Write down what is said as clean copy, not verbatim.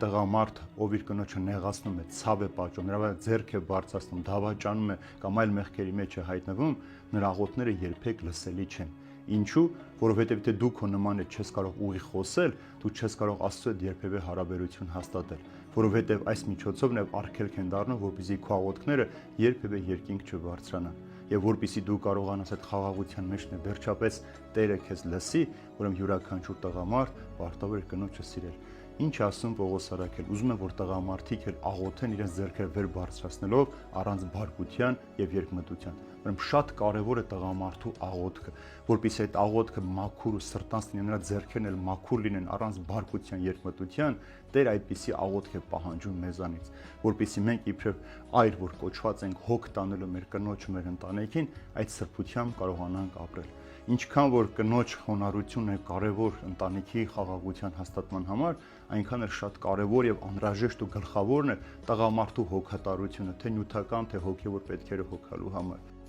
Տղամարդ, ով իր կնոջը նեղացնում է, ցավ է պատճառում, նրա վրա ձեռք է բարձրացնում, դավաճանում է կամ այլ մեղքերի մեջ է հայտնվում, նրա աղոթքները երբեք լսելի չեն։ Ինչու՞, որովհետև եթե դու քո նման չես կարող ուղիղ խոսել, դու չես կարող Աստծո հետ երբևէ հարաբերություն հաստատել, որովհետև այս միջոցով նաև արգելք են դառնում, որպեսզի քո աղոթքները երբևէ երկինք չբարձրանան։ Եվ որպեսզի դու կարողանաս այդ խաղաղության մեջ վերջապես Տերը քեզ լսի, ուրեմն յուրաքանչյուր տղամարդ պարտավոր է կնոջը սիրել։ Ինչ ասում Պողոս Արաքել, ուզում եմ, որ տղամարդիկ էլ աղոթեն իրենց ձեռքերը վեր բարձրացնելով առանց բարկության եւ երկմտության։ Ուրեմն շատ կարեւոր է տղամարդու աղոթքը, որpիսի այդ աղոթքը մաքուր ու սրտանց լինի, նրա ձեռքերն էլ մաքուր լինեն առանց բարկության, երկմտության, Տեր այդպիսի աղոթք է պահանջում մեզանից, որpիսի մենք իբրև այր, որ կոչված ենք հոգ տանելու մեր կնոջ, մեր ընտանիքին, այդ սրբությամբ կարողանանք ապրել։ Ինչքան որ կնոջ խոնարհությունն է կարևոր ընտանիքի խաղաղության հաստատման համար, այնքան էլ շատ կարևոր եւ անհրաժեշտ ու գլխավորն է տղամարդու հոգատարությունը, թե նյութական, թե հոգեվոր պետքերը հոգալու համար։